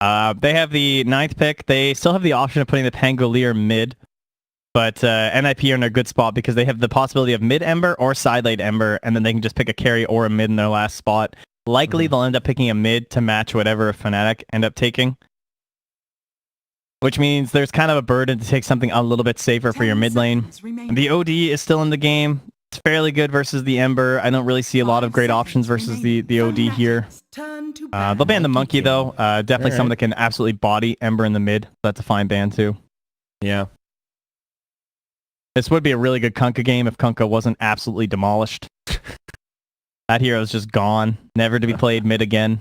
They have the 9th pick. They still have the option of putting the Pangolier mid, but NIP are in a good spot because they have the possibility of mid Ember or side lane Ember, and then they can just pick a carry or a mid in their last spot. Likely they'll end up picking a mid to match whatever Fnatic end up taking, which means there's kind of a burden to take something a little bit safer for your mid lane. The OD is still in the game. It's fairly good versus the Ember. I don't really see a lot of great options versus the OD here. They'll ban the Monkey, though. Definitely someone that can absolutely body Ember in the mid. That's a fine ban, too. Yeah. This would be a really good Kunkka game if Kunkka wasn't absolutely demolished. That hero is just gone. Never to be played mid again.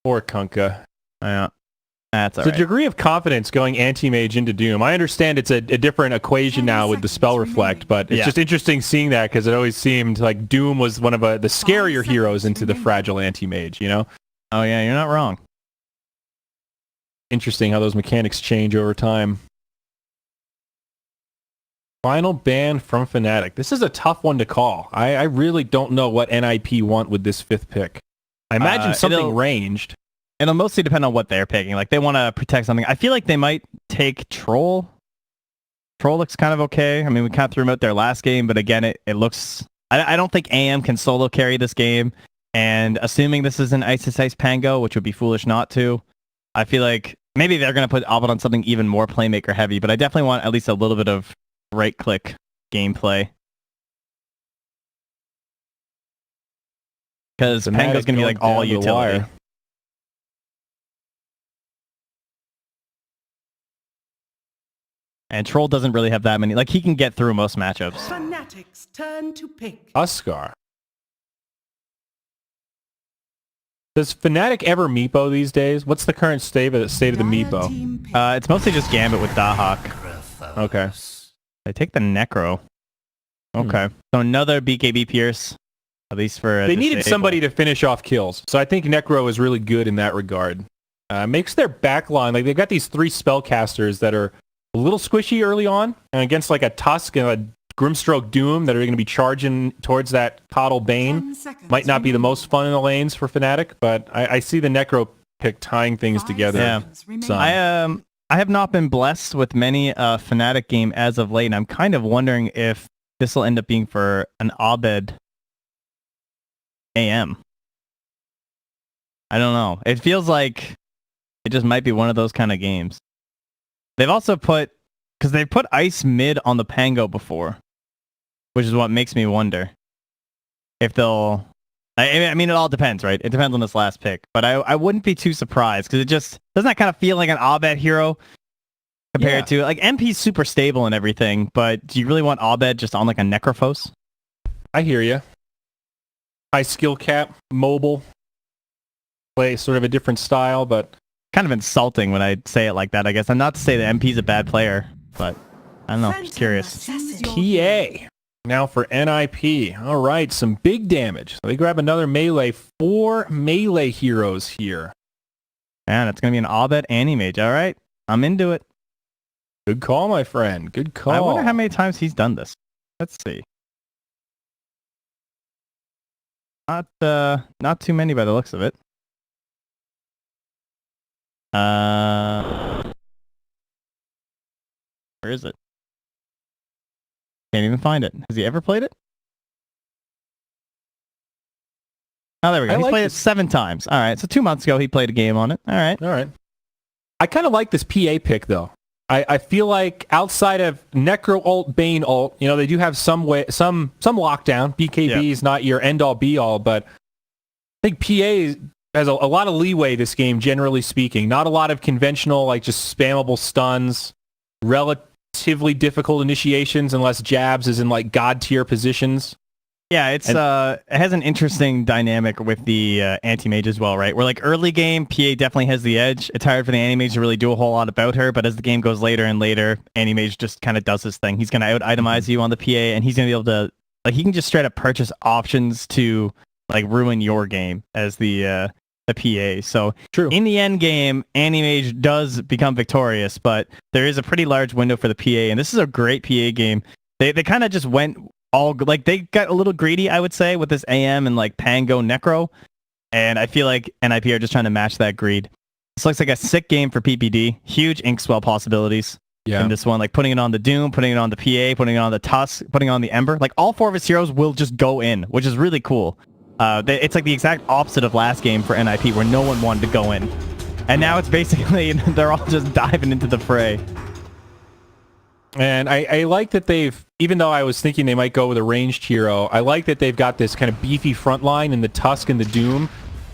Poor Kunkka. Yeah. That's all the right. degree of confidence going anti-mage into Doom. I understand it's a different equation now with the spell reflect, but it's just interesting seeing that because it always seemed like Doom was one of the scarier heroes into the fragile anti-mage, you know? Oh yeah, you're not wrong. Interesting how those mechanics change over time. Final ban from Fnatic. This is a tough one to call. I really don't know what NIP want with this 5th pick. I imagine something ranged. It'll mostly depend on what they're picking. Like, they want to protect something. I feel like they might take Troll. Troll looks kind of okay. I mean, we kind of threw him out there last game, but again, it looks... I don't think AM can solo carry this game, and assuming this is an Ice Pango, which would be foolish not to, I feel like maybe they're going to put Ovid on something even more playmaker heavy, but I definitely want at least a little bit of right-click gameplay. Because Pango's going to be like all utility. And Troll doesn't really have that many. Like, he can get through most matchups. Fnatic's turn to pick. Huskar. Does Fnatic ever meepo these days? What's the current state of the meepo? It's mostly just Gambit with Dahak. Okay. They take the Necro. Okay. So another BKB Pierce. At least for... They needed somebody to finish off kills. So I think Necro is really good in that regard. Makes their backline... Like, they've got these 3 spellcasters that are a little squishy early on, and against like a Tusk and a Grimstroke Doom that are going to be charging towards that Coddle Bane. Might not be the most fun in the lanes for Fnatic, but I see the Necro pick tying things together. Yeah. I have not been blessed with many Fnatic game as of late, and I'm kind of wondering if this will end up being for an Abed AM. I don't know. It feels like it just might be one of those kind of games. They've also put, because they've put Ice mid on the Pango before, which is what makes me wonder if they'll... I mean, it all depends, right? It depends on this last pick, but I wouldn't be too surprised, because it just... Doesn't that kind of feel like an Abed hero compared to... Like, MP's super stable and everything, but do you really want Abed just on like a Necrophos? I hear you. High skill cap, mobile, play sort of a different style, but... Kind of insulting when I say it like that, I guess. I'm not to say that MP's a bad player, but I don't know. Just curious. PA. Now for NIP. All right, some big damage. So they grab another melee. 4 melee heroes here. Man, it's going to be an Abed Anti-Mage. All right, I'm into it. Good call, my friend. Good call. I wonder how many times he's done this. Let's see. Not too many by the looks of it. Where is it? Can't even find it. Has he ever played it? Oh, there we go. He's played it 7 times. All right, so 2 months ago he played a game on it. All right. All right. I kind of like this PA pick, though. I feel like outside of Necro ult, Bane ult, you know, they do have some lockdown. BKB is not your end-all, be-all, but I think PA has a lot of leeway this game, generally speaking. Not a lot of conventional, like, just spammable stuns. Relatively difficult initiations unless Jabs is in, like, god-tier positions. Yeah, it has an interesting dynamic with the anti-mage as well, right? Where, like, early game, PA definitely has the edge. It's hard for the anti-mage to really do a whole lot about her, but as the game goes later and later, anti-mage just kind of does his thing. He's going to out-itemize you on the PA, and he's going to be able to... Like, he can just straight up purchase options to, like, ruin your game as the PA. So true. In the end game, anti-mage does become victorious, but there is a pretty large window for the PA, and this is a great PA game. They kind of just went all, like, they got a little greedy, I would say, with this AM and, like, Pango Necro, and I feel like NIP are just trying to match that greed. This looks like a sick game for PPD. Huge ink swell possibilities in this one. Like putting it on the Doom, putting it on the PA, putting it on the Tusk, putting it on the Ember. Like all 4 of his heroes will just go in, which is really cool. It's like the exact opposite of last game for NIP where no one wanted to go in. And now it's basically, they're all just diving into the fray. And I like that they've, even though I was thinking they might go with a ranged hero, I like that they've got this kind of beefy front line in the Tusk and the Doom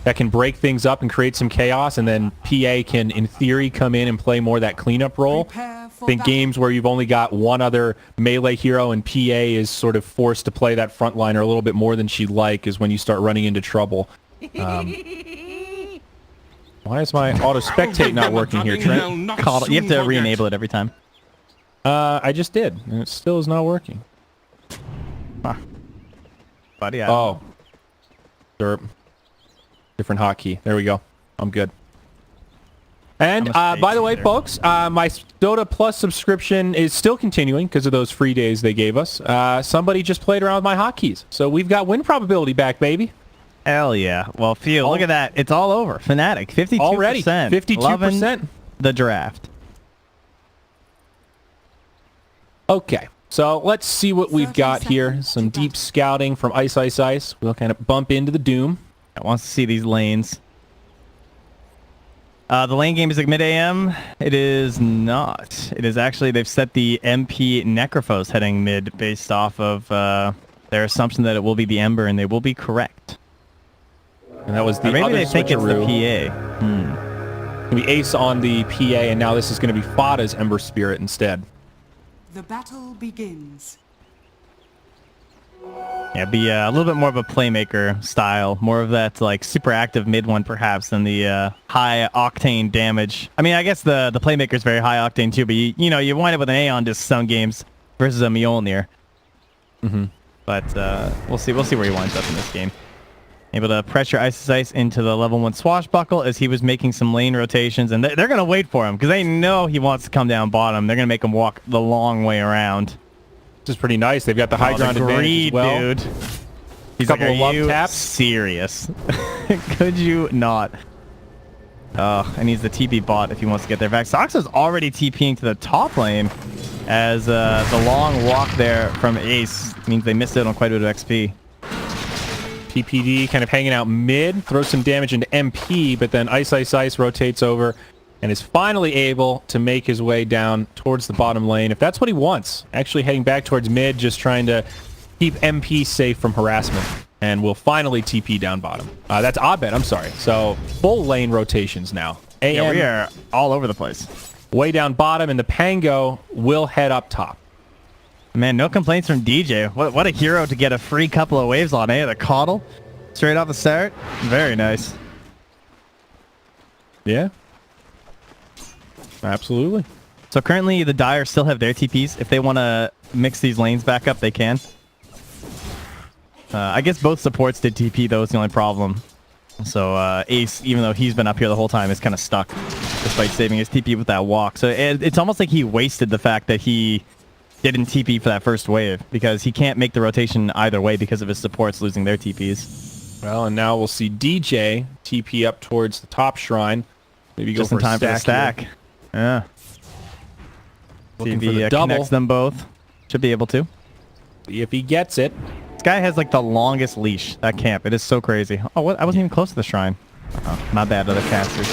that can break things up and create some chaos, and then PA can, in theory, come in and play more that cleanup role. I think games where you've only got one other melee hero and PA is sort of forced to play that front liner a little bit more than she'd like is when you start running into trouble. Why is my auto-spectate not working here, Trent? You have to re-enable it every time. I just did, and it still is not working. Huh. Buddy, oh. Derp. Different hotkey. There we go. I'm good. And by the way, folks, my Dota Plus subscription is still continuing because of those free days they gave us. Somebody just played around with my hotkeys. So we've got win probability back, baby. Hell yeah. Well, look at that. It's all over. Fnatic, 52%. Already, 52%. Loving the draft. Okay. So let's see what we've got here. Some deep scouting from Ice Ice Ice. We'll kind of bump into the Doom. I want to see these lanes. The lane game is like mid AM. It is not. It is actually, they've set the MP Necrophos heading mid based off of their assumption that it will be the Ember, and they will be correct. And that was the maybe other they think it's the PA. It's going to be Ace on the PA, and now this is going to be Fada's Ember Spirit instead. The battle begins. Yeah, be a little bit more of a playmaker style, more of that like super active mid one perhaps than the high octane damage. I mean, I guess the playmaker is very high octane too, but you wind up with an Aeon just some games versus a Mjolnir. But we'll see where he winds up in this game. Able to pressure Ice into the level 1 swashbuckle as he was making some lane rotations, and they're gonna wait for him because they know he wants to come down bottom. They're gonna make him walk the long way around. This is pretty nice. They've got the high ground advantage as well. Dude. He's couple like, of love you taps. Serious? Could you not? Oh, and he's the TP bot if he wants to get there. Vaxoxa's already TPing to the top lane as the long walk there from Ace means they missed out on quite a bit of XP. PPD kind of hanging out mid, throws some damage into MP, but then Ice Ice Ice rotates over and is finally able to make his way down towards the bottom lane. If that's what he wants, actually heading back towards mid, just trying to keep MP safe from harassment. And will finally TP down bottom. That's Abed, I'm sorry. So full lane rotations now. Yeah, we are all over the place. Way down bottom, and the Pango will head up top. Man, no complaints from DJ. What a hero to get a free couple of waves on, eh? The Coddle, straight off the start. Very nice. Yeah. Absolutely. So currently the Dire still have their TPs. If they want to mix these lanes back up, they can. I guess both supports did TP, though. It's the only problem. So Ace, even though he's been up here the whole time, is kind of stuck despite saving his TP with that walk. So it's almost like he wasted the fact that he didn't TP for that first wave because he can't make the rotation either way because of his supports losing their TPs. Well, and now we'll see DJ TP up towards the top shrine. Maybe just go in time for the stack. Here. Yeah. Looking see if for he the double. connects them both. Should be able to. See if he gets it. This guy has like the longest leash, that camp. It is so crazy. Oh, what? I wasn't even close to the shrine. Oh, my bad, other casters.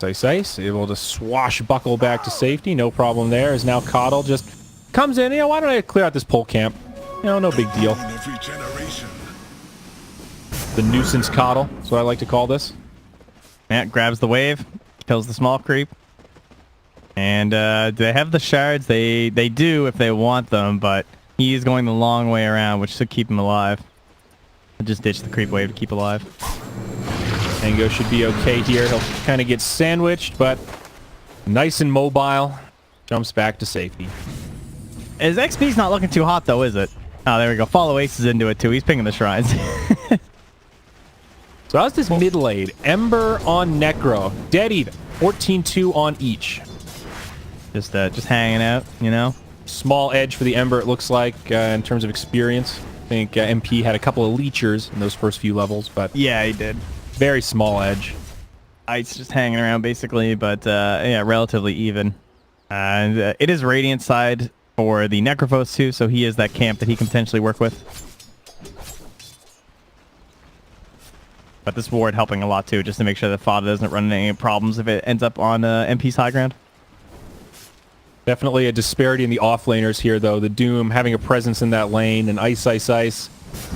Ice able to swashbuckle back to safety. No problem there. Is now Coddle just comes in. Why don't I clear out this pole camp? No big deal. The nuisance Coddle. That's what I like to call this. Matt grabs the wave, kills the small creep. And do they have the shards? They do if they want them, but he's going the long way around, which should keep him alive. I'll just ditch the creep wave to keep alive. Tango should be okay here. He'll kind of get sandwiched, but nice and mobile. Jumps back to safety. His XP's not looking too hot, though, is it? Oh, there we go. Follow Ace is into it, too. He's pinging the shrines. So how's this mid lane? Ember on Necro. Dead even. 14-2 on each. Just hanging out, you know? Small edge for the Ember, it looks like, in terms of experience. I think MP had a couple of leechers in those first few levels, but... Yeah, he did. Very small edge. Ice just hanging around basically, but yeah, relatively even. And it is Radiant side for the Necrophos too, so he is that camp that he can potentially work with. But this ward helping a lot too, just to make sure that Fada doesn't run into any problems if it ends up on MP's high ground. Definitely a disparity in the offlaners here, though. The Doom having a presence in that lane, and Ice.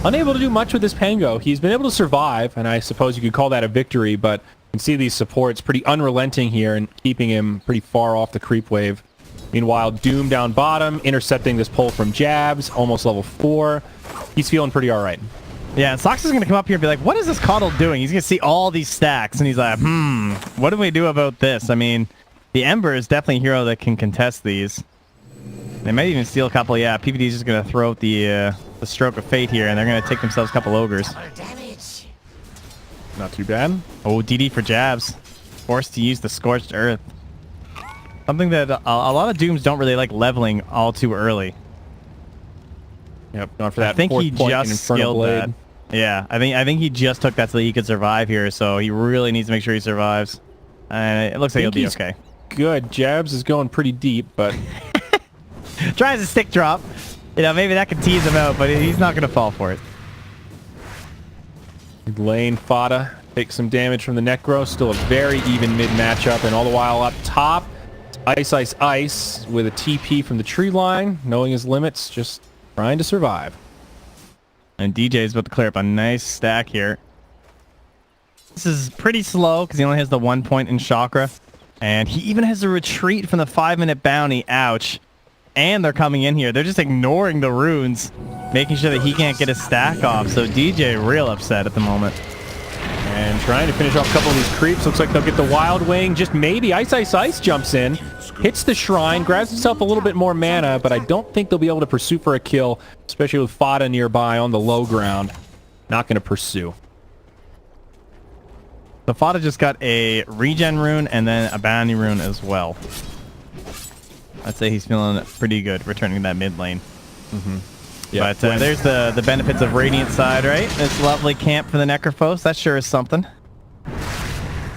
Unable to do much with this Pango. He's been able to survive, and I suppose you could call that a victory, but you can see these supports pretty unrelenting here and keeping him pretty far off the creep wave. Meanwhile, Doom down bottom, intercepting this pull from Jabs, almost level 4. He's feeling pretty all right. Yeah, and Sox is going to come up here and be like, what is this Coddle doing? He's going to see all these stacks, and he's like, what do we do about this? I mean, the Ember is definitely a hero that can contest these. They might even steal a couple. Yeah, PPD is just going to throw out the stroke of fate here, and they're going to take themselves a couple ogres. Not too bad. Oh, DD for Jabs. Forced to use the Scorched Earth. Something that a lot of Dooms don't really like leveling all too early. Yep, going for that. I think he just skilled blade. that. Yeah, I think he just took that so that he could survive here, so he really needs to make sure he survives. And it looks like he'll be okay. Good. Jabs is going pretty deep, but... Tries a stick drop. You know, maybe that could tease him out, but he's not going to fall for it. Lane Fada takes some damage from the Necro. Still a very even mid matchup, and all the while up top, Ice with a TP from the tree line, knowing his limits, just trying to survive. And DJ's about to clear up a nice stack here. This is pretty slow because he only has the 1 point in Chakra. And he even has a retreat from the 5-minute bounty. Ouch. And they're coming in here. They're just ignoring the runes, making sure that he can't get his stack off. So DJ real upset at the moment. And trying to finish off a couple of these creeps. Looks like they'll get the Wild Wing. Just maybe. Ice jumps in, hits the shrine, grabs himself a little bit more mana, but I don't think they'll be able to pursue for a kill, especially with Fada nearby on the low ground. Not going to pursue. So Fada just got a regen rune and then a bounty rune as well. I'd say he's feeling pretty good returning that mid lane. Yeah, but there's the benefits of Radiant side, right? This lovely camp for the Necrophos. That sure is something.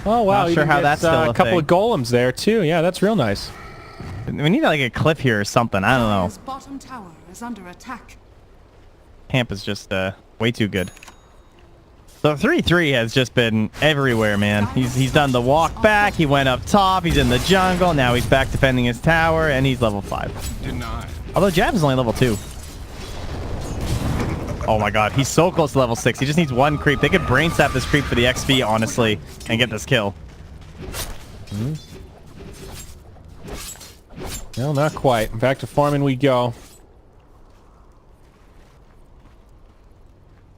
Oh, wow. Not sure how that's still a couple of golems there, too. Yeah, that's real nice. We need like a cliff here or something. I don't know. His bottom tower is under attack. Camp is just way too good. So 3-3 has just been everywhere, man. He's done the walk back. He went up top. He's in the jungle. Now he's back defending his tower, and he's level 5. Denied. Although Jabs is only level 2. Oh my god, he's so close to level 6. He just needs one creep. They could brain sap this creep for the XP, honestly, and get this kill. Well, not quite. Back to farming we go.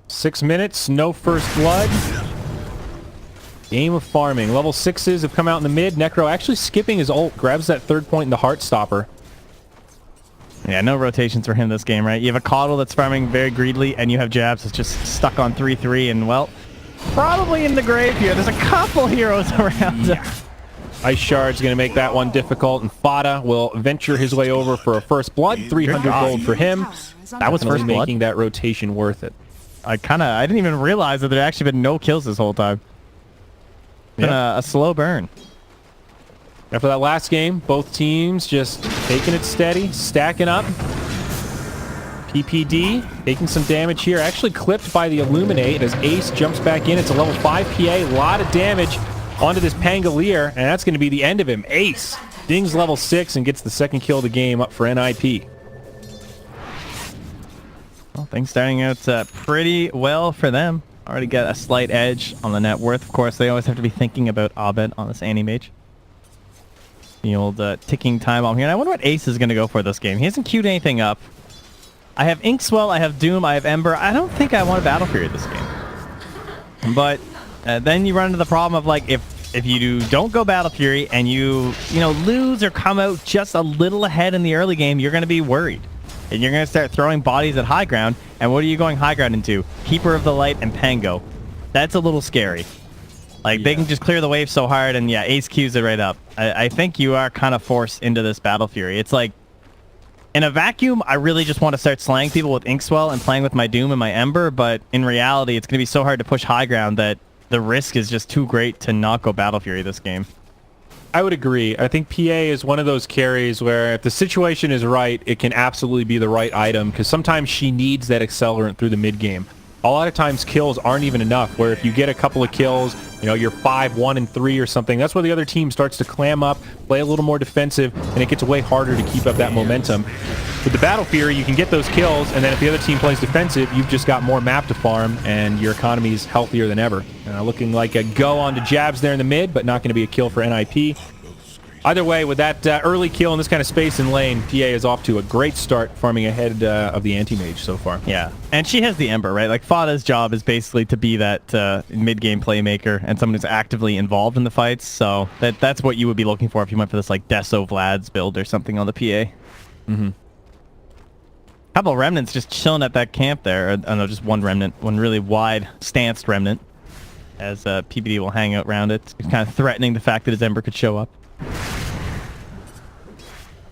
6 minutes, no first blood. Game of farming. Level 6s have come out in the mid. Necro actually skipping his ult, grabs that 3rd point in the Heartstopper. Yeah, no rotations for him this game, right? You have a Coddle that's farming very greedily, and you have Jabs that's just stuck on 3-3, and, well, probably in the grave here. There's a couple heroes around. Yeah. Ice Shard's going to make that one difficult, and Fada will venture his way over for a first blood. 300 gold for him. That was first blood? Making that rotation worth it. I didn't even realize that there actually been no kills this whole time. Been a slow burn. After that last game, both teams just taking it steady, stacking up. PPD taking some damage here. Actually clipped by the Illuminate as Ace jumps back in. It's a level 5 PA. A lot of damage onto this Pangolier, and that's going to be the end of him. Ace dings level 6 and gets the 2nd kill of the game up for NIP. Well, things starting out pretty well for them. Already got a slight edge on the net worth. Of course, they always have to be thinking about Abed on this Anti-Mage. The old ticking time bomb here. And I wonder what Ace is going to go for this game. He hasn't queued anything up. I have Inkswell, I have Doom, I have Ember. I don't think I want a Battle Fury this game. But then you run into the problem of, like, if you don't go Battle Fury and you lose or come out just a little ahead in the early game, you're going to be worried. And you're going to start throwing bodies at high ground. And what are you going high ground into? Keeper of the Light and Pango. That's a little scary. Like, they can just clear the wave so hard, and yeah, Ace queues it right up. I think you are kind of forced into this Battle Fury. It's like, in a vacuum, I really just want to start slaying people with Inkswell and playing with my Doom and my Ember, but in reality, it's going to be so hard to push high ground that the risk is just too great to not go Battle Fury this game. I would agree. I think PA is one of those carries where if the situation is right, it can absolutely be the right item because sometimes she needs that accelerant through the mid game. A lot of times kills aren't even enough, where if you get a couple of kills, you know, you're 5, 1, and 3 or something, that's where the other team starts to clam up, play a little more defensive, and it gets way harder to keep up that momentum. With the Battle Fury, you can get those kills, and then if the other team plays defensive, you've just got more map to farm, and your economy is healthier than ever. Looking like a go on to jabs there in the mid, but not going to be a kill for NIP. Either way, with that early kill in this kind of space in lane, PA is off to a great start farming ahead of the anti-mage so far. Yeah, and she has the Ember, right? Like, Fada's job is basically to be that mid-game playmaker and someone who's actively involved in the fights, so that's what you would be looking for if you went for this, like, Deso Vlad's build or something on the PA. Mm-hmm. Couple remnants just chilling at that camp there. I don't know, just one remnant, one really wide stanced remnant, as PBD will hang out around it, kind of threatening the fact that his Ember could show up.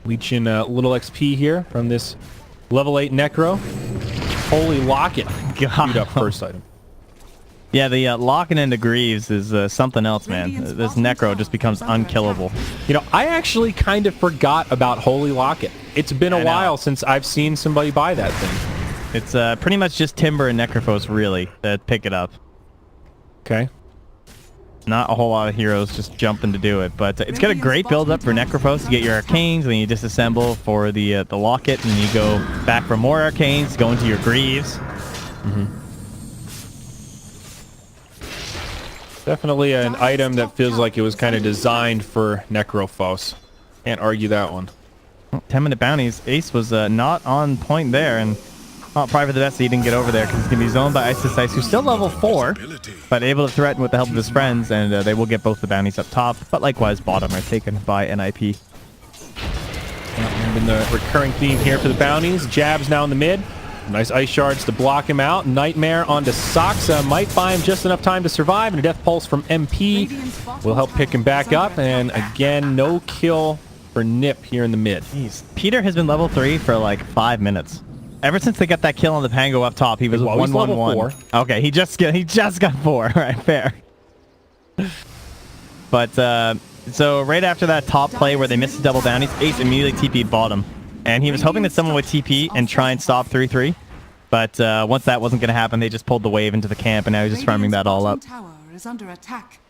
Leeching a little XP here from this level 8 Necro. Holy Locket. Queued up first item. Yeah, the locking into Greaves is something else, man. This Necro just becomes unkillable. You know, I actually kind of forgot about Holy Locket. It's been a while since I've seen somebody buy that thing. It's pretty much just Timber and Necrophos, really, that pick it up. Okay. Not a whole lot of heroes just jumping to do it, but it's got a great build-up for Necrophos. You get your Arcanes, then you disassemble for the Locket, and you go back for more Arcanes, go into your Greaves. Mm-hmm. Definitely an item that feels like it was kind of designed for Necrophos. Can't argue that one. 10-minute bounties. Ace was not on point there, and probably for the best that he didn't get over there because he's going to be zoned by Isis Ice, who's still level 4, but able to threaten with the help of his friends, and they will get both the bounties up top, but likewise bottom are taken by NIP. And been the recurring theme here for the bounties. Jabs now in the mid. Nice ice shards to block him out. Nightmare onto Soxa. Might buy him just enough time to survive, and a death pulse from MP will help pick him back up, and again, no kill for Nip here in the mid. Jeez. Peter has been level 3 for like 5 minutes. Ever since they got that kill on the Pango up top, he was 1-1-1. Okay, he just got 4. Right, fair. But so right after that top play where they missed the double bounties, Ace immediately TP'd bottom, and he was hoping that someone would TP and try and stop 3-3. But once that wasn't going to happen, they just pulled the wave into the camp, and now he's just farming that all up.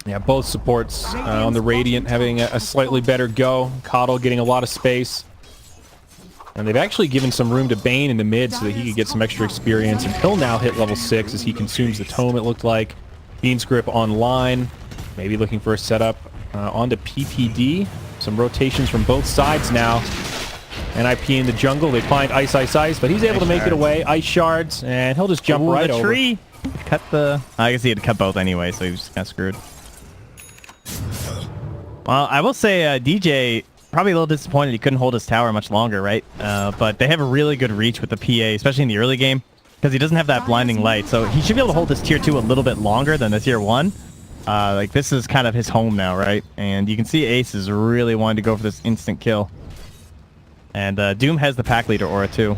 Yeah, both supports on the Radiant having a slightly better go. Coddle getting a lot of space. And they've actually given some room to Bane in the mid so that he could get some extra experience. And he'll now hit level 6 as he consumes the tome, it looked like. Fiend's Grip online. Maybe looking for a setup onto PPD. Some rotations from both sides now. NIP in the jungle. They find Ice, Ice, Ice, but he's able to make it away. Ice shards, and he'll just jump right over. Tree. Cut the... I guess he had to cut both anyway, so he was just kind of screwed. Well, I will say DJ... probably a little disappointed he couldn't hold his tower much longer, right? But they have a really good reach with the PA, especially in the early game, because he doesn't have that blinding light. So he should be able to hold this tier 2 a little bit longer than the tier 1. Like, this is kind of his home now, right? And you can see Ace is really wanting to go for this instant kill. And Doom has the pack leader aura, too.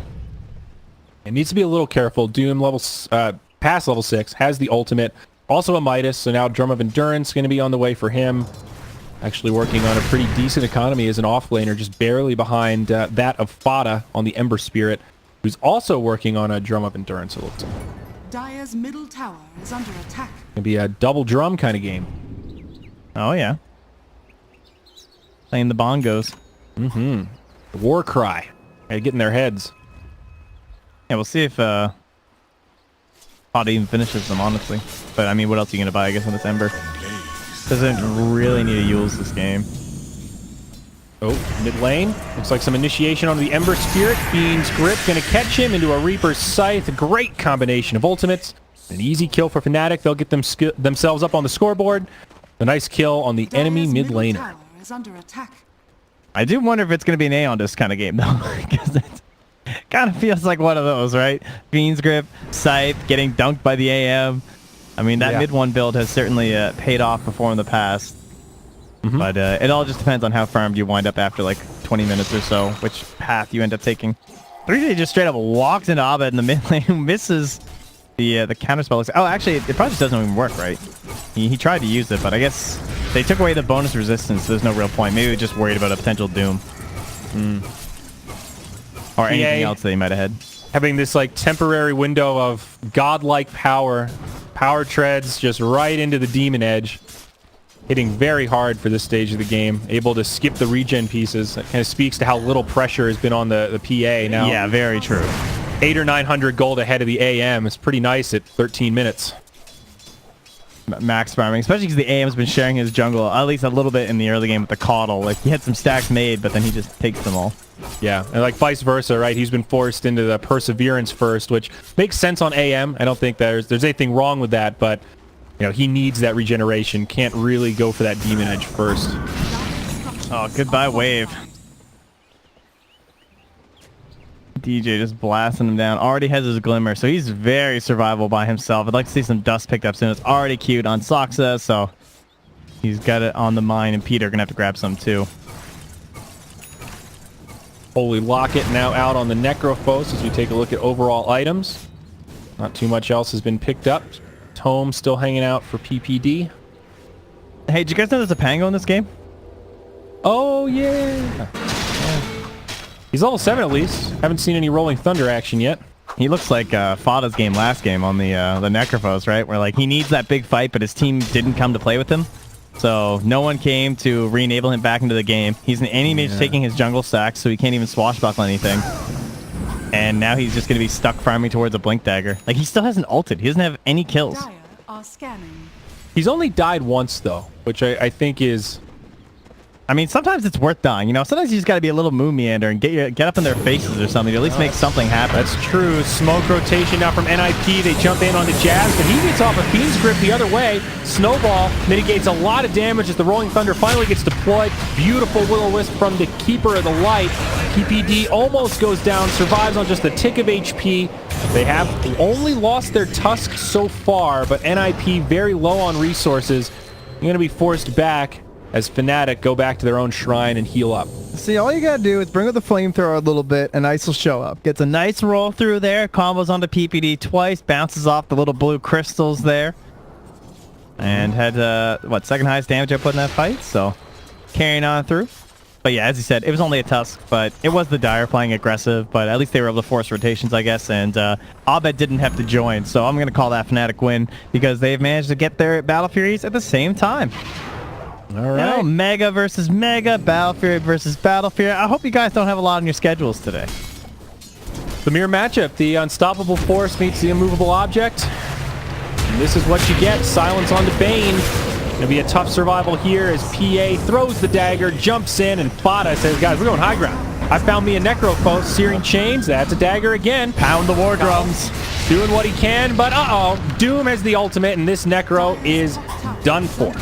It needs to be a little careful. Doom, past level 6, has the ultimate. Also a Midas, so now Drum of Endurance going to be on the way for him. Actually working on a pretty decent economy as an offlaner, just barely behind that of Fada on the Ember Spirit, who's also working on a Drum of Endurance, it looks like. Dire's middle tower is under attack. Gonna be a double drum kind of game. Oh, yeah. Playing the bongos. Mm-hmm. War cry. Gotta get in their heads. Yeah, we'll see if Fada even finishes them, honestly. But, I mean, what else are you going to buy, I guess, on this Ember? Doesn't really need to use this game. Oh, mid lane. Looks like some initiation onto the Ember Spirit. Fiend's Grip gonna catch him into a Reaper's Scythe. Great combination of ultimates. An easy kill for Fnatic. They'll get themselves up on the scoreboard. A nice kill on the enemy mid laner. I do wonder if it's going to be an Aeon kind of game, though. Because it kind of feels like one of those, right? Fiend's Grip, Scythe, getting dunked by the AM. I mean, that mid 1 build has certainly paid off before in the past. Mm-hmm. But it all just depends on how farmed you wind up after like 20 minutes or so, which path you end up taking. 3J just straight up walks into Abed in the mid lane, who misses The counter spell looks... Oh, actually, it probably just doesn't even work, right? He tried to use it, but I guess they took away the bonus resistance, so there's no real point. Maybe they're just worried about a potential doom. Or anything else that he might have had. Having this like temporary window of godlike power treads just right into the demon edge. Hitting very hard for this stage of the game. Able to skip the regen pieces. That kind of speaks to how little pressure has been on the PA now. Yeah, very true. 800 or 900 gold ahead of the AM. It's pretty nice at 13 minutes. Max farming, especially because the AM's been sharing his jungle at least a little bit in the early game with the Coddle. Like, he had some stacks made, but then he just takes them all. Yeah, and like vice versa, right? He's been forced into the Perseverance first, which makes sense on AM. I don't think there's anything wrong with that, but you know, he needs that regeneration. Can't really go for that demon edge first. Oh, goodbye wave. DJ just blasting him down. Already has his glimmer, so he's very survivable by himself. I'd like to see some dust picked up soon. It's already queued on Soxa, so he's got it on the mine, and Peter gonna have to grab some too. Holy Locket now out on the Necrophos as we take a look at overall items. Not too much else has been picked up. Tome still hanging out for PPD. Hey, did you guys know there's a Pango in this game? Oh, yeah. He's level 7 at least. Haven't seen any Rolling Thunder action yet. He looks like Fada's game last game on the Necrophos, right? Where like he needs that big fight, but his team didn't come to play with him. So no one came to re-enable him back into the game. He's an anti-mage taking his jungle stacks, so he can't even swashbuckle anything. And now he's just going to be stuck farming towards a Blink Dagger. Like, he still hasn't ulted. He doesn't have any kills. Dire are scanning. He's only died once, though, which I think is... I mean, sometimes it's worth dying. You know, sometimes you just got to be a little moon meander and get up in their faces or something to at least make something happen. That's true. Smoke rotation now from NIP. They jump in onto Jazz, but he gets off a Fiend's Grip the other way. Snowball mitigates a lot of damage as the Rolling Thunder finally gets deployed. Beautiful Will-O-Wisp from the Keeper of the Light. PPD almost goes down, survives on just a tick of HP. They have only lost their Tusk so far, but NIP very low on resources. They're going to be forced back as Fnatic go back to their own shrine and heal up. See, all you gotta do is bring up the flamethrower a little bit and Ice will show up. Gets a nice roll through there, combos onto PPD twice, bounces off the little blue crystals there. And had, second highest damage I put in that fight, so carrying on through. But yeah, as you said, it was only a Tusk, but it was the Dire playing aggressive, but at least they were able to force rotations, I guess, and Abed didn't have to join, so I'm gonna call that Fnatic win because they've managed to get their Battle Furies at the same time. All right. You know, Mega versus Mega, Battle Fury versus Battle Fury. I hope you guys don't have a lot on your schedules today. The mirror matchup. The unstoppable force meets the immovable object. And this is what you get. Silence on the Bane. Gonna be a tough survival here as PA throws the dagger, jumps in, and Fada says, guys, we're going high ground. I found me a Necrophos, Searing Chains. That's a dagger again. Pound the war drums. Doing what he can, but Doom has the ultimate, and this Necro is done for.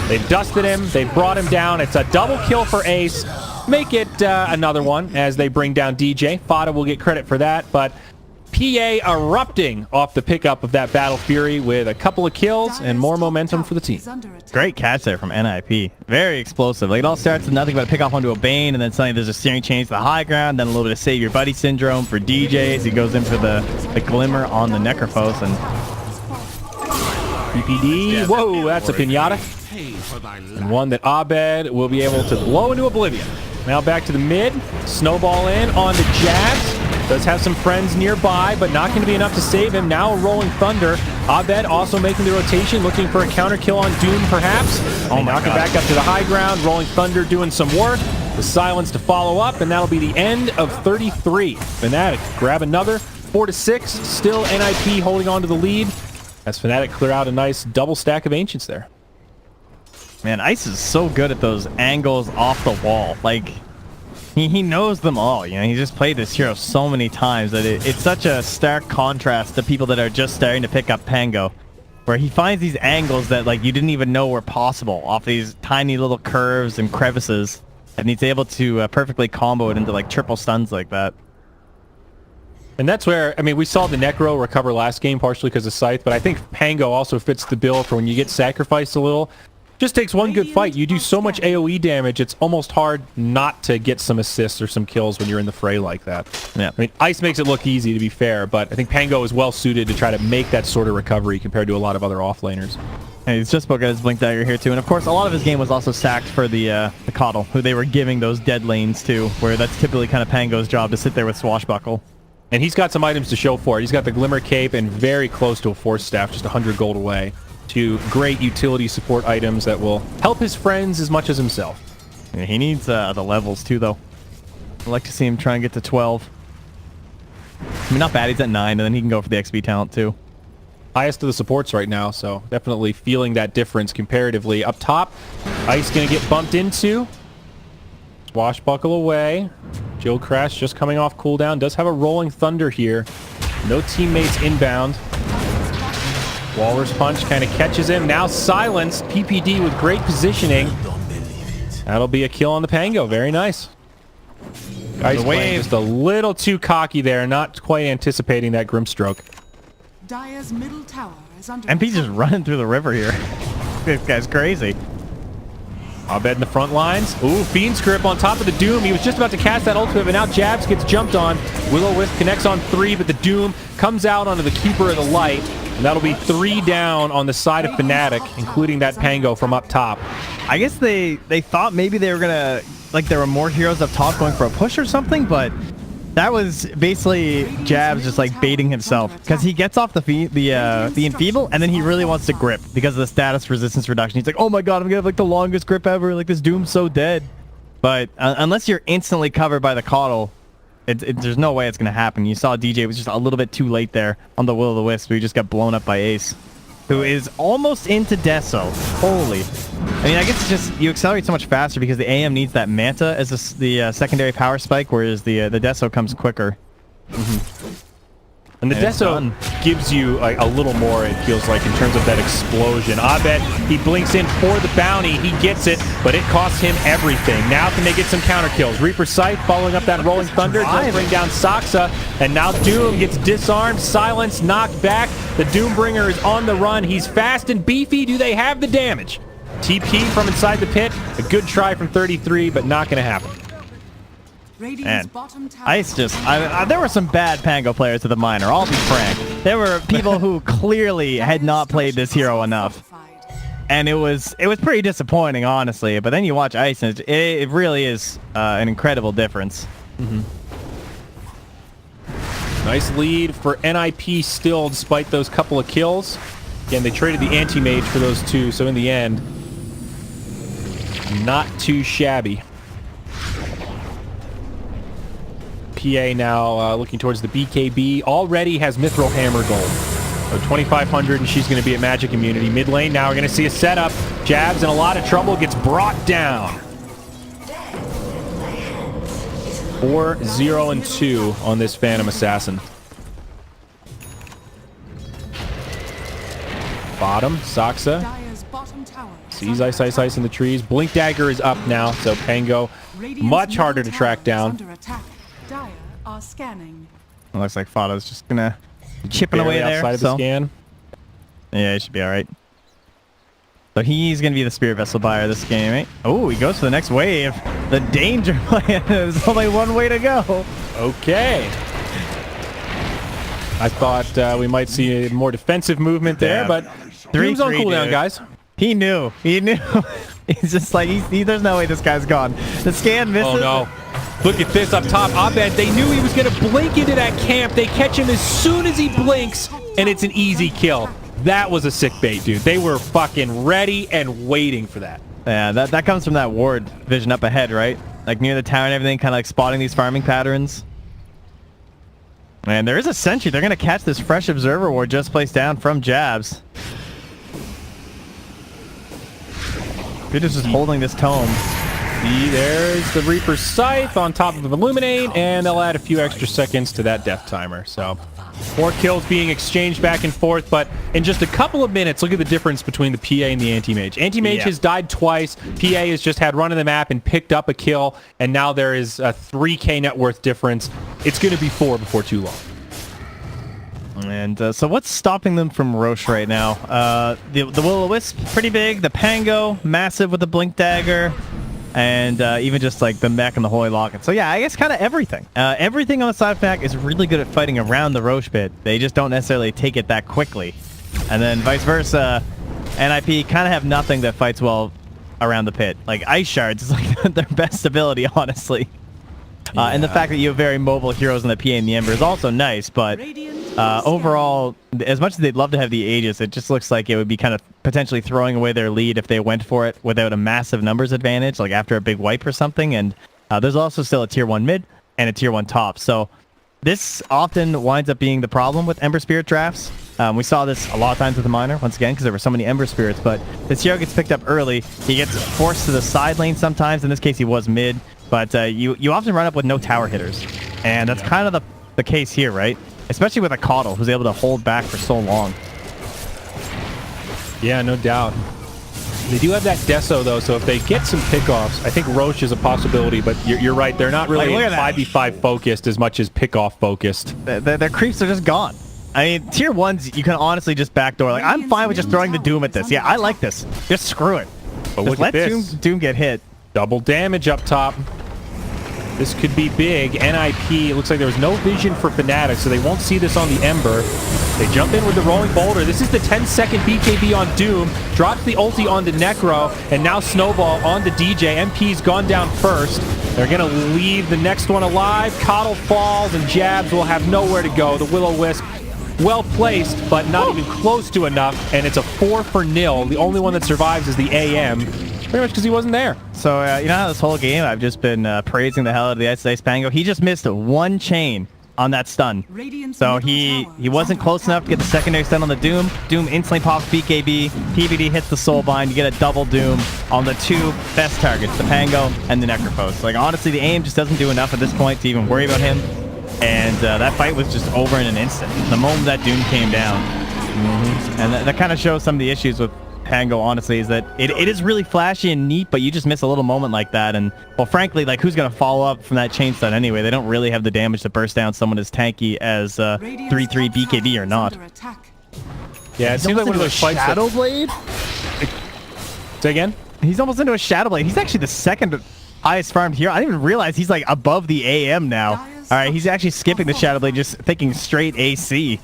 They've dusted him. They've brought him down. It's a double kill for Ace. Make it another one as they bring down DJ. Fada will get credit for that, but PA erupting off the pickup of that Battle Fury with a couple of kills and more momentum for the team. Great catch there from NIP. Very explosive. Like, it all starts with nothing but a pick off onto a Bane, and then suddenly there's a Searing Chains to the high ground, then a little bit of Save Your Buddy syndrome for DJ as he goes in for the Glimmer on the Necrophos, and PPD, whoa, that's a pinata. And one that Abed will be able to blow into oblivion. Now back to the mid. Snowball in on the Jazz. Does have some friends nearby, but not going to be enough to save him. Now a Rolling Thunder. Abed also making the rotation, looking for a counter kill on Doom, perhaps. Knock him back up to the high ground. Rolling Thunder doing some work. The silence to follow up, and that'll be the end of 33. Fnatic grab another 4-6. Still NIP holding on to the lead as Fnatic clear out a nice double stack of Ancients there. Man, Ice is so good at those angles off the wall. Like, he knows them all. You know, he's just played this hero so many times that it's such a stark contrast to people that are just starting to pick up Pango, where he finds these angles that like you didn't even know were possible off these tiny little curves and crevices, and he's able to perfectly combo it into like triple stuns like that. And that's where, I mean, we saw the Necro recover last game partially because of Scythe, but I think Pango also fits the bill for when you get sacrificed a little. Just takes one good fight. You do so much AoE damage, it's almost hard not to get some assists or some kills when you're in the fray like that. Yeah. I mean, Ice makes it look easy, to be fair, but I think Pango is well suited to try to make that sort of recovery compared to a lot of other offlaners. And he's just spoken his Blink Dagger here too, and of course a lot of his game was also sacked for the Coddle, who they were giving those dead lanes to, where that's typically kind of Pango's job to sit there with Swashbuckle. And he's got some items to show for it. He's got the Glimmer Cape and very close to a Force Staff, just 100 gold away. Two great utility support items that will help his friends as much as himself. Yeah, he needs the levels too, though. I'd like to see him try and get to 12. I mean, not bad. He's at 9, and then he can go for the XP talent too. Highest of the supports right now, so definitely feeling that difference comparatively. Up top, Ice going to get bumped into. Swashbuckle away. Jill Crash just coming off cooldown. Does have a Rolling Thunder here. No teammates inbound. Walrus Punch kind of catches him. Now silenced. PPD with great positioning. That'll be a kill on the Pango. Very nice. Ice playing just a little too cocky there. Not quite anticipating that Grimstroke. Dire's middle tower is under MP's just running through the river here. This guy's crazy. Abed in the front lines. Ooh, Fiend's Grip on top of the Doom. He was just about to cast that ultimate, but now Jabs gets jumped on. Will-O-Wisp connects on 3, but the Doom comes out onto the Keeper of the Light. And that'll be 3 down on the side of Fnatic, including that Pango from up top. I guess they thought maybe they were gonna, like, there were more heroes up top going for a push or something, but that was basically Jabs just like baiting himself, because he gets off the Enfeeble and then he really wants to grip because of the status resistance reduction. He's like, oh my god, I'm gonna have like the longest grip ever, like this Doom's so dead. But unless you're instantly covered by the Coddle, there's no way it's gonna happen. You saw DJ was just a little bit too late there on the Will-O-Wisp, who just got blown up by Ace, who is almost into Deso. Holy. I mean, I guess it's just you accelerate so much faster because the AM needs that Manta as the secondary power spike, whereas the Deso comes quicker. And the Deso gives you a little more, it feels like, in terms of that explosion. Abed, he blinks in for the bounty. He gets it, but it costs him everything. Now can they get some counter kills? Reaper Scythe following up that Rolling Thunder does bring down Saksa, and now Doom gets disarmed, silenced, knocked back. The Doombringer is on the run. He's fast and beefy. Do they have the damage? TP from inside the pit. A good try from 33, but not going to happen. And Ice just, there were some bad Pango players at the minor, I'll be frank. There were people who clearly had not played this hero enough. And it was pretty disappointing, honestly. But then you watch Ice, and it really is an incredible difference. Nice lead for NIP still, despite those couple of kills. Again, they traded the anti-mage for those two, so in the end, not too shabby. PA now looking towards the BKB. Already has Mithril Hammer gold. So 2,500, and she's going to be at Magic Immunity. Mid lane, now we're going to see a setup. Jabs in a lot of trouble, gets brought down. 4-0-2 on this Phantom Assassin. Bottom, Saksa. Sees Ice in the trees. Blink Dagger is up now, so Pango much harder to track down. It looks like Fato's just gonna chipping away there. Outside of the scan. Yeah, he should be all right. So he's gonna be the Spirit Vessel buyer this game, right? Oh, he goes for the next wave. The danger plan. There's only one way to go. Okay. I thought we might see a more defensive movement there, but Doom's on cooldown, guys. He knew. He's just like, there's no way this guy's gone. The scan misses. Oh no. Look at this up top. Abed, they knew he was going to blink into that camp. They catch him as soon as he blinks, and it's an easy kill. That was a sick bait, dude. They were fucking ready and waiting for that. Yeah, that comes from that ward vision up ahead, right? Like near the tower and everything, kind of like spotting these farming patterns. And there is a sentry. They're going to catch this fresh observer ward just placed down from Jabs. Peter's just holding this tome. There's the Reaper Scythe on top of Illuminate, and they'll add a few extra seconds to that death timer. So 4 kills being exchanged back and forth, but in just a couple of minutes, look at the difference between the PA and the Anti-Mage. Anti-Mage has died twice. PA has just had run of the map and picked up a kill, and now there is a 3k net worth difference. It's going to be 4 before too long. And so what's stopping them from Roche right now? The Will-O-Wisp, pretty big. The Pango, massive with the Blink Dagger. And even just like the mech and the Holy Locket. So yeah, I guess kind of everything. Everything on the side of Fnatic is really good at fighting around the Roche bit. They just don't necessarily take it that quickly. And then vice versa, NIP kind of have nothing that fights well around the pit. Like Ice Shards is like their best ability, honestly. And the fact that you have very mobile heroes in the PA and the Ember is also nice, but overall, as much as they'd love to have the Aegis, it just looks like it would be kind of potentially throwing away their lead if they went for it without a massive numbers advantage, like after a big wipe or something. And there's also still a tier 1 mid and a tier 1 top. So this often winds up being the problem with Ember Spirit drafts. We saw this a lot of times with the Miner, once again, because there were so many Ember Spirits, but this hero gets picked up early. He gets forced to the side lane sometimes. In this case, he was mid, but you often run up with no tower hitters. And that's kind of the case here, right? Especially with a Caudle, who's able to hold back for so long. Yeah, no doubt. They do have that Deso, though, so if they get some pickoffs, I think Roche is a possibility, but you're right. They're not really 5v5 focused as much as pickoff focused. Their creeps are just gone. I mean, tier 1s, you can honestly just backdoor. Like, I'm fine with just throwing the Doom at this. Yeah, I like this. Just screw it. But just let Doom get hit. Double damage up top. This could be big. NIP, it looks like there was no vision for Fnatic, so they won't see this on the Ember. They jump in with the Rolling Boulder. This is the 10-second BKB on Doom. Drops the ulti onto Necro, and now Snowball onto DJ. MP's gone down first. They're going to leave the next one alive. Caudle falls, and Jabs will have nowhere to go. The Will-O-Wisp, well placed, but not even close to enough, and it's a 4-0. The only one that survives is the AM. Pretty much because he wasn't there. So, you know how this whole game I've just been praising the hell out of the Ice Pango? He just missed one chain on that stun. So he wasn't close enough to get the secondary stun on the Doom. Doom instantly pops BKB. PVD hits the Soulbind. You get a double Doom on the two best targets, the Pango and the Necropost. Like, honestly, the aim just doesn't do enough at this point to even worry about him. And that fight was just over in an instant. The moment that Doom came down. And that kind of shows some of the issues with Pango, honestly, is that it is really flashy and neat, but you just miss a little moment like that. And, well, frankly, like, who's going to follow up from that chain stun anyway? They don't really have the damage to burst down someone as tanky as 3-3 BKB or not. Yeah, it seems like one of those fights Shadow Blade? Say again? He's almost into a Shadow Blade. He's actually the second highest farmed hero. I didn't even realize he's, like, above the AM now. All right, he's actually skipping the Shadow Blade, just thinking straight AC.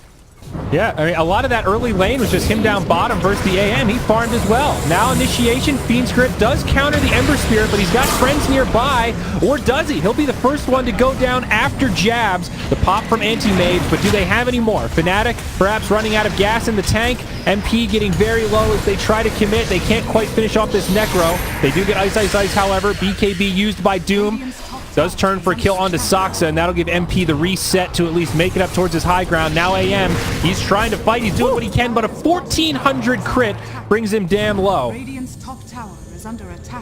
Yeah, I mean, a lot of that early lane was just him down bottom versus the AM. He farmed as well. Now Initiation, Fiend's Grip does counter the Ember Spirit, but he's got friends nearby. Or does he? He'll be the first one to go down after Jabs. The pop from Anti-Mage, but do they have any more? Fnatic perhaps running out of gas in the tank. MP getting very low as they try to commit. They can't quite finish off this Necro. They do get Ice, however. BKB used by Doom. Does turn for a kill onto Soxa, and that'll give MP the reset to at least make it up towards his high ground. Now AM, he's trying to fight. He's doing what he can, but a 1,400 crit brings him damn low.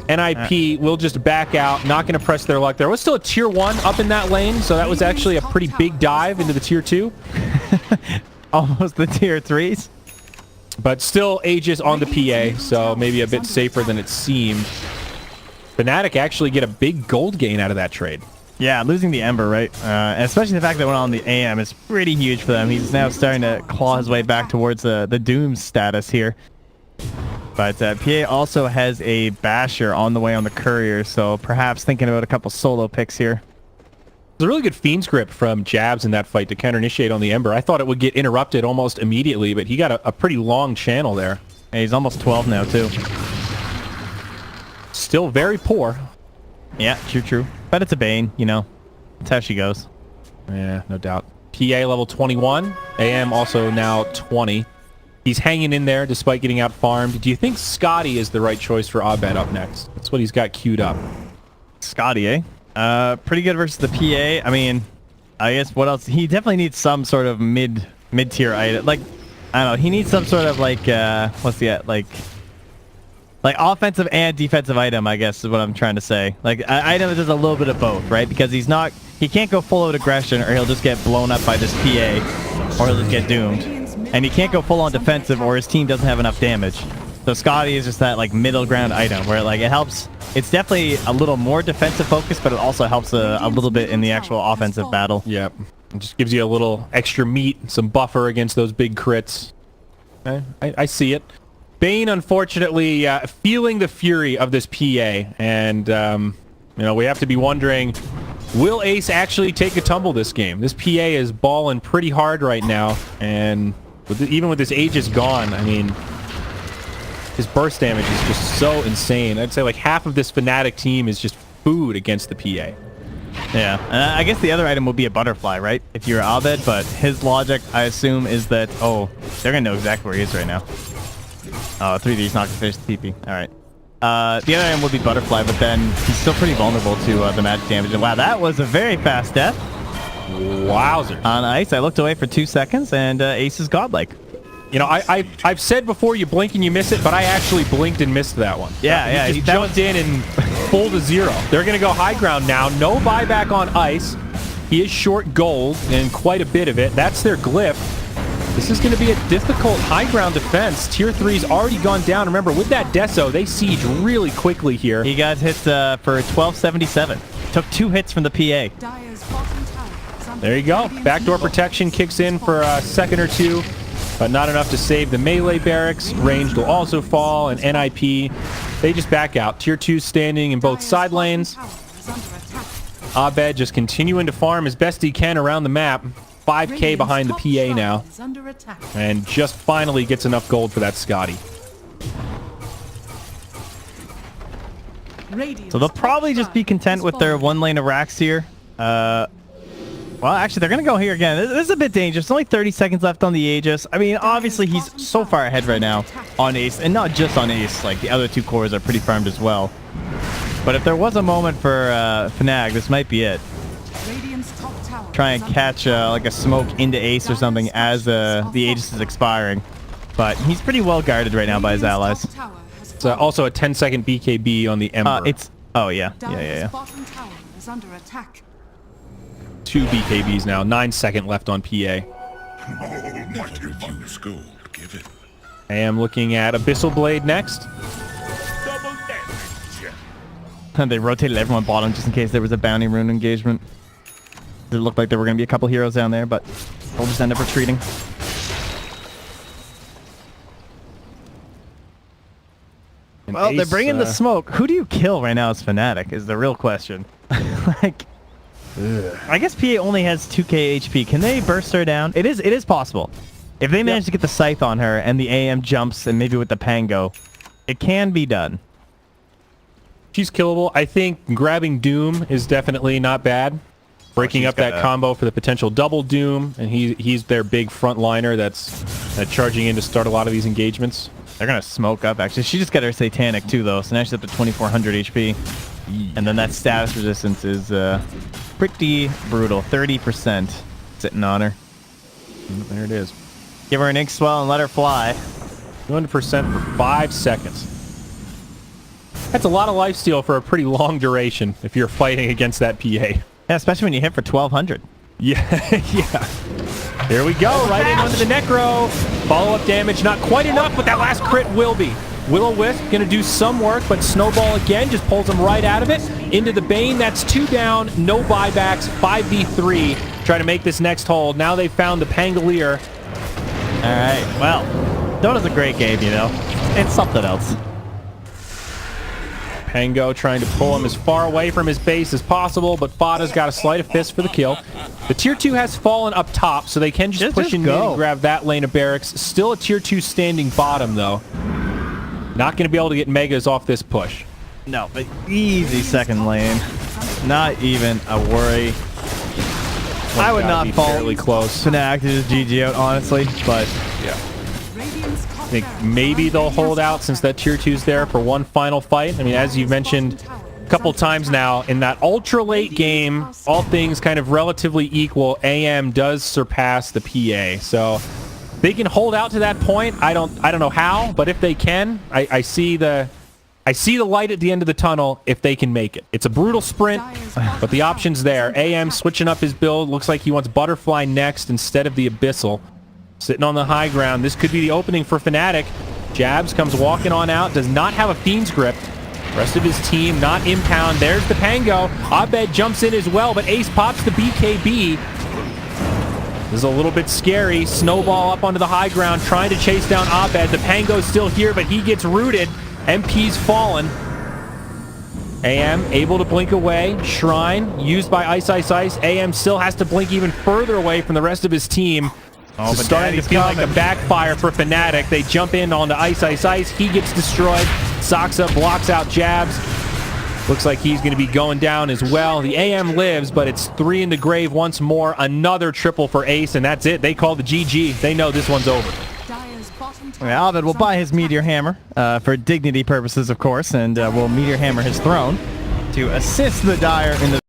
NIP will just back out, not going to press their luck. There was still a tier 1 up in that lane, so that was actually a pretty big dive into the tier 2. Almost the tier 3s. But still Aegis on the PA, so maybe a bit safer than it seemed. Fnatic actually get a big gold gain out of that trade. Yeah, losing the Ember, right? And especially the fact that went on the AM is pretty huge for them. He's now starting to claw his way back towards the Doom status here. But PA also has a Basher on the way on the Courier, so perhaps thinking about a couple solo picks here. There's a really good Fiend's Grip from Jabs in that fight to counter-initiate on the Ember. I thought it would get interrupted almost immediately, but he got a pretty long channel there. And he's almost 12 now, too. Still very poor. Yeah, true. But it's a Bane, you know. That's how she goes. Yeah, no doubt. PA level 21. AM also now 20. He's hanging in there despite getting out farmed. Do you think Scotty is the right choice for Abed up next? That's what he's got queued up. Scotty, eh? Pretty good versus the PA. I mean, I guess what else? He definitely needs some sort of mid-tier item. Like, I don't know. He needs some sort of like, what's the, like offensive and defensive item, I guess is what I'm trying to say. Like, item that does a little bit of both, right? Because he can't go full out aggression or he'll just get blown up by this PA or he'll just get doomed. And he can't go full on defensive or his team doesn't have enough damage. So Scotty is just that like middle ground item where like it helps. It's definitely a little more defensive focused, but it also helps a little bit in the actual offensive battle. Yep. It just gives you a little extra meat, some buffer against those big crits. I see it. Bane, unfortunately, feeling the fury of this PA, and we have to be wondering, will Ace actually take a tumble this game? This PA is balling pretty hard right now, and even with his Aegis gone, I mean, his burst damage is just so insane. I'd say like half of this Fnatic team is just food against the PA. Yeah, and I guess the other item would be a butterfly, right? If you're Abed, but his logic, I assume, is that, they're going to know exactly where he is right now. Oh, 3D's not going to finish the TP. All right. The other item would be butterfly, but then he's still pretty vulnerable to the magic damage. And wow, that was a very fast death. Wowzers. On Ice, I looked away for 2 seconds, and Ace is godlike. You know, I've said before you blink and you miss it, but I actually blinked and missed that one. Yeah, He jumped in and full to 0. They're going to go high ground now. No buyback on Ice. He is short gold and quite a bit of it. That's their glyph. This is going to be a difficult high ground defense. Tier 3's already gone down. Remember, with that Deso, they siege really quickly here. He got hit for 1277. Took 2 hits from the PA. There you go. Backdoor protection kicks in for a second or two, but not enough to save the melee barracks. Ranged will also fall, and NIP, they just back out. Tier 2 standing in both side lanes. Abed just continuing to farm as best he can around the map. 5k behind the PA now, and just finally gets enough gold for that Scotty. So they'll probably just be content with their 1 lane of racks here. Well, actually, they're going to go here again. This is a bit dangerous. Only 30 seconds left on the Aegis. I mean, obviously, he's so far ahead right now on Ace, and not just on Ace. Like, the other 2 cores are pretty farmed as well. But if there was a moment for Fnatic, this might be it. Try and catch like a smoke into Ace or something as the Aegis is expiring. But he's pretty well guarded right now by his allies. It's also a 10-second BKB on the Ember. Yeah. 2 BKBs now. 9-second left on PA. I am looking at Abyssal Blade next. They rotated everyone bottom just in case there was a bounty rune engagement. It looked like there were going to be a couple heroes down there, but we'll just end up retreating. Well, they're bringing the smoke. Who do you kill right now as Fnatic is the real question. Like, I guess PA only has 2k HP. Can they burst her down? It is possible. If they manage to get the Scythe on her and the AM jumps and maybe with the Pango, it can be done. She's killable. I think grabbing Doom is definitely not bad. Breaking up that combo for the potential double Doom, and he's their big frontliner that's charging in to start a lot of these engagements. They're going to smoke up, actually. She just got her Satanic, too, though, so now she's up to 2,400 HP. And then that status resistance is pretty brutal. 30% sitting on her. There it is. Give her an ink swell and let her fly. 200% for 5 seconds. That's a lot of lifesteal for a pretty long duration if you're fighting against that PA. Yeah, especially when you hit for 1,200. Yeah, yeah. There we go, right in onto the Necro. Follow-up damage, not quite enough, but that last crit will be. Will-O-Wisp going to do some work, but Snowball again just pulls him right out of it. Into the Bane, that's 2 down, no buybacks, 5v3. Try to make this next hold. Now they've found the Pangolier. All right, well, Dota's a great game, you know. It's something else. Pango trying to pull him as far away from his base as possible, but Fada's got a sleight of fist for the kill. The tier 2 has fallen up top, so they can just push in mid and grab that lane of barracks. Still a tier 2 standing bottom, though. Not going to be able to get megas off this push. No, but easy second lane. Not even a worry. I would not fall really close. Fnatic to just GG out, honestly, but yeah. I think maybe they'll hold out since that tier 2's there for one final fight. I mean, as you've mentioned a couple times now, in that ultra late game, all things kind of relatively equal, AM does surpass the PA. So they can hold out to that point. I don't know how, but if they can, I see the light at the end of the tunnel if they can make it. It's a brutal sprint, but the option's there. AM switching up his build. Looks like he wants Butterfly next instead of the Abyssal. Sitting on the high ground. This could be the opening for Fnatic. Jabs comes walking on out. Does not have a Fiend's Grip. Rest of his team not impound. There's the Pango. Abed jumps in as well, but Ace pops the BKB. This is a little bit scary. Snowball up onto the high ground, trying to chase down Abed. The Pango's still here, but he gets rooted. MP's fallen. AM able to blink away. Shrine used by Ice Ice Ice. AM still has to blink even further away from the rest of his team. Oh, it's starting to feel like a backfire for Fnatic. They jump in onto Ice Ice Ice. He gets destroyed. Soxa blocks out jabs. Looks like he's going to be going down as well. The AM lives, but it's 3 in the grave once more. Another triple for Ace, and that's it. They call the GG. They know this one's over. Yeah, Ovid will buy his Meteor Hammer for dignity purposes, of course, and will Meteor Hammer his throne to assist the Dire in the